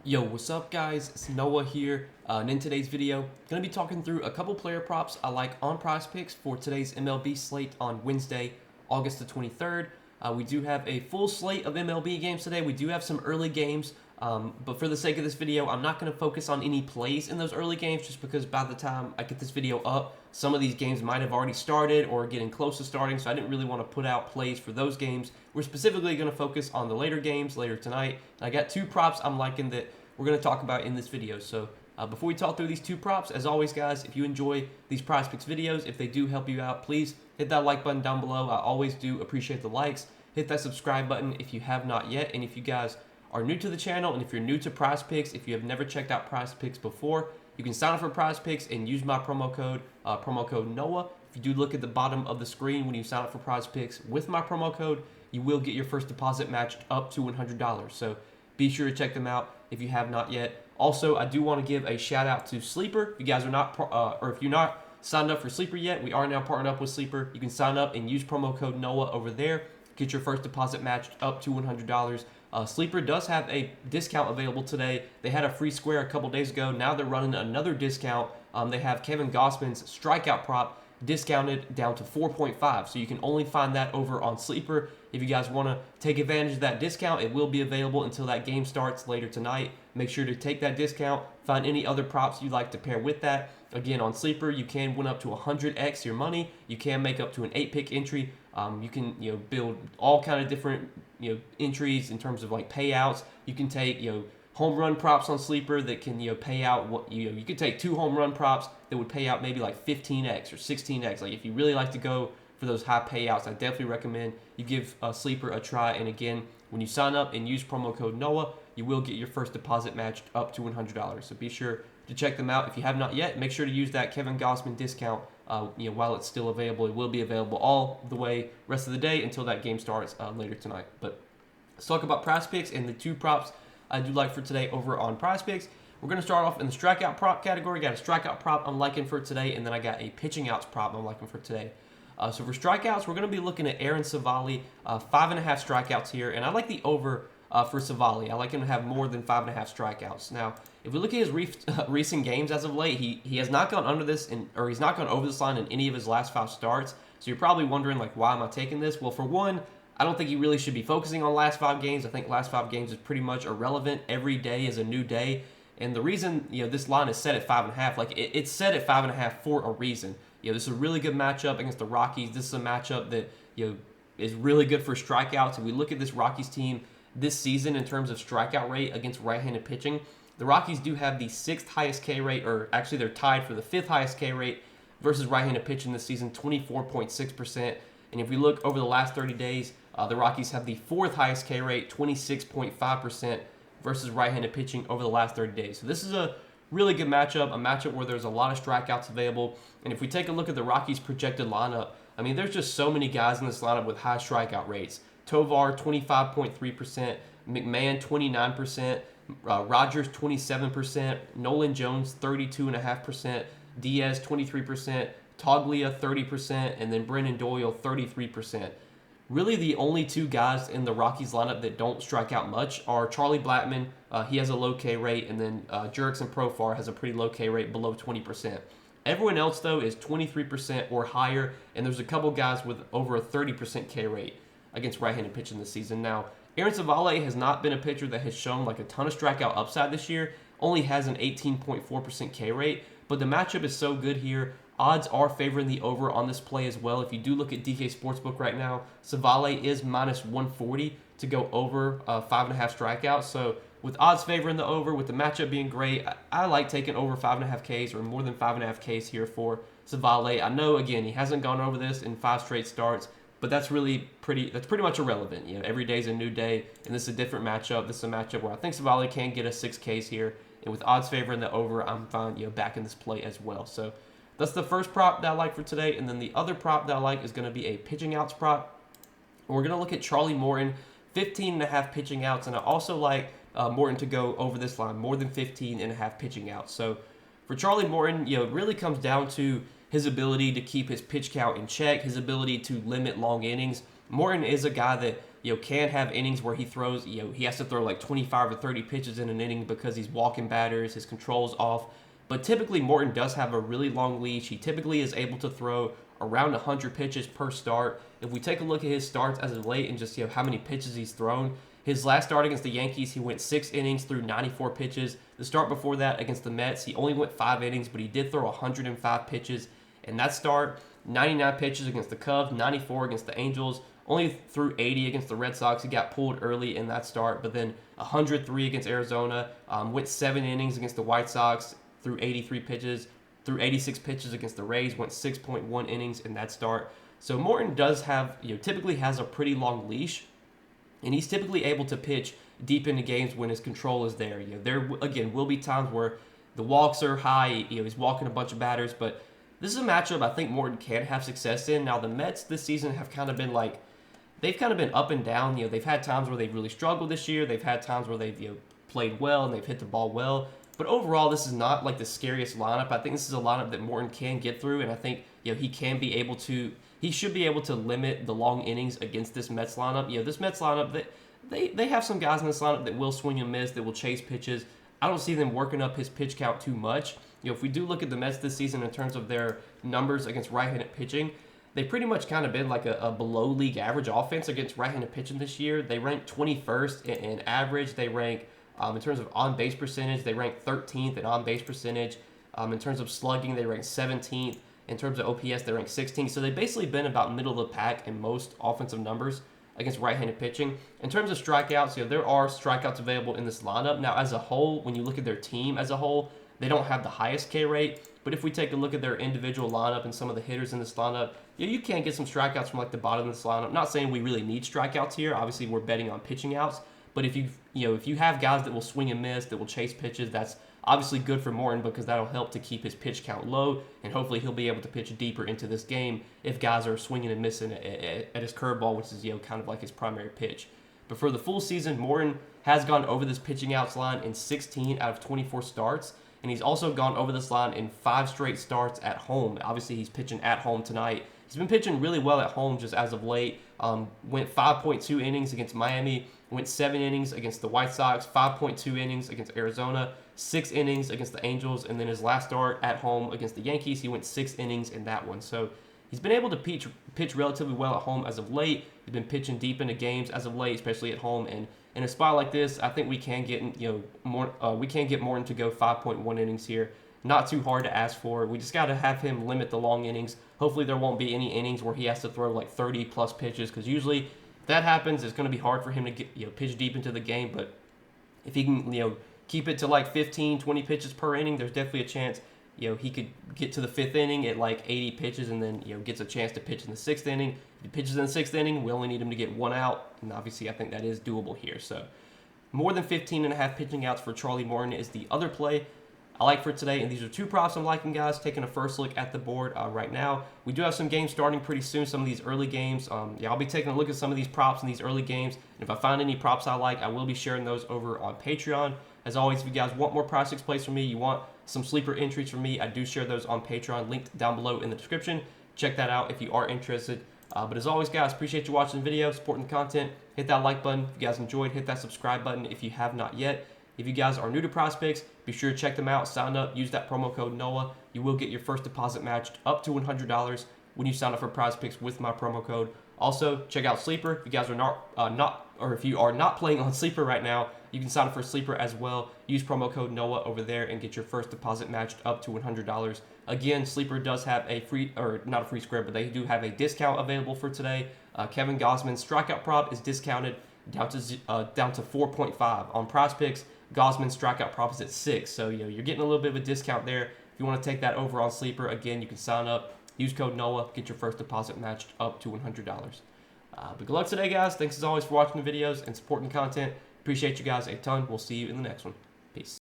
Yo, what's up guys? It's Noah here, and in today's video, going to be talking through a couple player props I like on Prizepicks for today's MLB slate on Wednesday, August the 23rd. We do have a full slate of MLB games today. We do have some early games, but for the sake of this video, I'm not going to focus on any plays in those early games just because by the time I get this video up, some of these games might have already started or getting close to starting, so I didn't really want to put out plays for those games. We're specifically going to focus on the later games later tonight. And I got two props I'm liking that we're going to talk about in this video. So before we talk through these two props, as always guys, if you enjoy these Prizepicks videos, if they do help you out, please hit that like button down below. I always do appreciate the likes. Hit that subscribe button if you have not yet. And if you guys are new to the channel and if you're new to Prizepicks, if you have never checked out Prizepicks before, you can sign up for Prizepicks and use my promo code Noah. If you do look at the bottom of the screen when you sign up for Prizepicks with my promo code, you will get your first deposit matched up to $100. So be sure to check them out if you have not yet. Also, I do want to give a shout out to Sleeper. If you guys are not, or if you're not signed up for Sleeper yet, we are now partnered up with Sleeper. You can sign up and use promo code Noah over there. Get your first deposit matched up to $100. Sleeper does have a discount available today. They had a free square a couple days ago. Now they're running another discount. They have Kevin Gausman's strikeout prop discounted down to 4.5. So you can only find that over on Sleeper. If you guys want to take advantage of that discount, it will be available until that game starts later tonight. Make sure to take that discount. Find any other props you'd like to pair with that. Again, on Sleeper, you can win up to 100x your money. You can make up to an 8-pick entry. You can build all kind of different entries in terms of like payouts. You can take home run props on Sleeper that can pay out what you could take 2 home run props that would pay out maybe like 15x or 16x. Like if you really like to go for those high payouts, I definitely recommend you give Sleeper a try. And again, when you sign up and use promo code Noah, you will get your first deposit matched up to $100. So be sure to check them out. If you have not yet, make sure to use that Kevin Gausman discount while it's still available. It will be available all the way rest of the day until that game starts later tonight. But let's talk about Prizepicks and the two props I do like for today over on Prizepicks. We're going to start off in the strikeout prop category. Got a strikeout prop I'm liking for today, and then I got a pitching outs prop I'm liking for today. So for strikeouts, we're going to be looking at Aaron Savali, 5.5 strikeouts here, and I like the over for Savali. I like him to have more than 5.5 strikeouts. Now, if we look at his recent games as of late, he has not gone under this, or he's not gone over this line in any of his last 5 starts. So you're probably wondering, like, why am I taking this? Well, for one, I don't think you really should be focusing on last 5 games. I think last 5 games is pretty much irrelevant. Every day is a new day. And the reason this line is set at 5.5, like it's set at 5.5 for a reason. This is a really good matchup against the Rockies. This is a matchup that is really good for strikeouts. If we look at this Rockies team this season in terms of strikeout rate against right-handed pitching, the Rockies do have the 6th highest K rate, or actually they're tied for the 5th highest K rate versus right-handed pitching this season, 24.6%. And if we look over the last 30 days, the Rockies have the 4th highest K rate, 26.5% versus right-handed pitching over the last 30 days. So this is a really good matchup, a matchup where there's a lot of strikeouts available. And if we take a look at the Rockies' projected lineup, I mean, there's just so many guys in this lineup with high strikeout rates. Tovar, 25.3%, McMahon, 29%, Rogers, 27%, Nolan Jones, 32.5%, Diaz, 23%, Toglia, 30%, and then Brennan Doyle, 33%. Really, the only 2 guys in the Rockies lineup that don't strike out much are Charlie Blackmon. He has a low K rate, and then Jurickson Profar has a pretty low K rate, below 20%. Everyone else, though, is 23% or higher, and there's a couple guys with over a 30% K rate against right-handed pitching this season. Now, Aaron Savali has not been a pitcher that has shown like a ton of strikeout upside this year, only has an 18.4% K rate, but the matchup is so good here. Odds are favoring the over on this play as well. If you do look at DK Sportsbook right now, Savali is minus 140 to go over 5.5 strikeouts. So with odds favoring the over, with the matchup being great, I like taking over 5.5 Ks or more than 5.5 Ks here for Savali. I know, again, he hasn't gone over this in 5 straight starts, but that's pretty much irrelevant. Every day is a new day, and this is a different matchup. This is a matchup where I think Savali can get a 6 Ks here, and with odds favoring the over, I'm fine backing this play as well. So that's the first prop that I like for today. And then the other prop that I like is going to be a pitching outs prop. And we're going to look at Charlie Morton, 15.5 pitching outs. And I also like Morton to go over this line, more than 15.5 pitching outs. So for Charlie Morton, it really comes down to his ability to keep his pitch count in check, his ability to limit long innings. Morton is a guy that can have innings where he throws, he has to throw like 25 or 30 pitches in an inning because he's walking batters, his control's off. But typically, Morton does have a really long leash. He typically is able to throw around 100 pitches per start. If we take a look at his starts as of late and just how many pitches he's thrown, his last start against the Yankees, he went 6 innings through 94 pitches. The start before that against the Mets, he only went 5 innings, but he did throw 105 pitches. And that start, 99 pitches against the Cubs, 94 against the Angels, only threw 80 against the Red Sox. He got pulled early in that start, but then 103 against Arizona, went 7 innings against the White Sox, threw 83 pitches, threw 86 pitches against the Rays, went 6.1 innings in that start. So Morton does have, typically has a pretty long leash, and he's typically able to pitch deep into games when his control is there. There, again, will be times where the walks are high, he's walking a bunch of batters, but this is a matchup I think Morton can have success in. Now, the Mets this season have kind of been like, they've kind of been up and down. They've had times where they've really struggled this year. They've had times where they've played well and they've hit the ball well. But overall, this is not like the scariest lineup. I think this is a lineup that Morton can get through, and I think he can be able to. He should be able to limit the long innings against this Mets lineup. This Mets lineup, they have some guys in this lineup that will swing and miss, that will chase pitches. I don't see them working up his pitch count too much. If we do look at the Mets this season in terms of their numbers against right-handed pitching, they pretty much kind of been like a below league average offense against right-handed pitching this year. They rank 21st in average. They rank in terms of on-base percentage, they rank 13th in on-base percentage. In terms of slugging, they rank 17th. In terms of OPS, they rank 16th. So they've basically been about middle of the pack in most offensive numbers against right-handed pitching. In terms of strikeouts, there are strikeouts available in this lineup. Now, as a whole, when you look at their team as a whole, they don't have the highest K rate. But if we take a look at their individual lineup and some of the hitters in this lineup, you can get some strikeouts from like the bottom of this lineup. Not saying we really need strikeouts here. Obviously, we're betting on pitching outs. But if you have guys that will swing and miss, that will chase pitches, that's obviously good for Morton because that'll help to keep his pitch count low, and hopefully he'll be able to pitch deeper into this game if guys are swinging and missing at his curveball, which is kind of like his primary pitch. But for the full season, Morton has gone over this pitching outs line in 16 out of 24 starts, and he's also gone over this line in 5 straight starts at home. Obviously, he's pitching at home tonight. He's been pitching really well at home just as of late. Went 5.2 innings against Miami, went 7 innings against the White Sox, 5.2 innings against Arizona, 6 innings against the Angels, and then his last start at home against the Yankees, he went 6 innings in that one. So he's been able to pitch relatively well at home as of late. He's been pitching deep into games as of late, especially at home. And in a spot like this, I think we can get we can get Morton to go 5.1 innings here. Not too hard to ask for. We just got to have him limit the long innings. Hopefully there won't be any innings where he has to throw like 30 plus pitches, because usually if that happens, it's going to be hard for him to get pitch deep into the game. But if he can keep it to like 15, 20 pitches per inning, there's definitely a chance he could get to the 5th inning at like 80 pitches, and then gets a chance to pitch in the 6th inning. If he pitches in the 6th inning, we only need him to get 1 out, and obviously I think that is doable here. So more than 15.5 pitching outs for Charlie Morton is the other play I like for today, and these are 2 props I'm liking, guys. Taking a first look at the board right now. We do have some games starting pretty soon, some of these early games. I'll be taking a look at some of these props in these early games, and if I find any props I like, I will be sharing those over on Patreon. As always, if you guys want more Prizepicks plays from me, you want some sleeper entries from me, I do share those on Patreon, linked down below in the description. Check that out if you are interested. But as always, guys, appreciate you watching the video, supporting the content. Hit that like button if you guys enjoyed. Hit that subscribe button if you have not yet. If you guys are new to Prizepicks, be sure to check them out, sign up, use that promo code NOAH. You will get your first deposit matched up to $100 when you sign up for Prizepicks with my promo code. Also, check out Sleeper. If you guys are if you are not playing on Sleeper right now, you can sign up for Sleeper as well. Use promo code NOAH over there and get your first deposit matched up to $100. Again, Sleeper does have a free, or not a free square, but they do have a discount available for today. Kevin Gausman's strikeout prop is discounted down to 4.5 on Prizepicks. Gausman's strikeout prop is at 6, so you're getting a little bit of a discount there. If you want to take that over on Sleeper, again, you can sign up, use code NOAH, get your first deposit matched up to $100. But good luck today, guys. Thanks as always for watching the videos and supporting the content. Appreciate you guys a ton. We'll see you in the next one. Peace.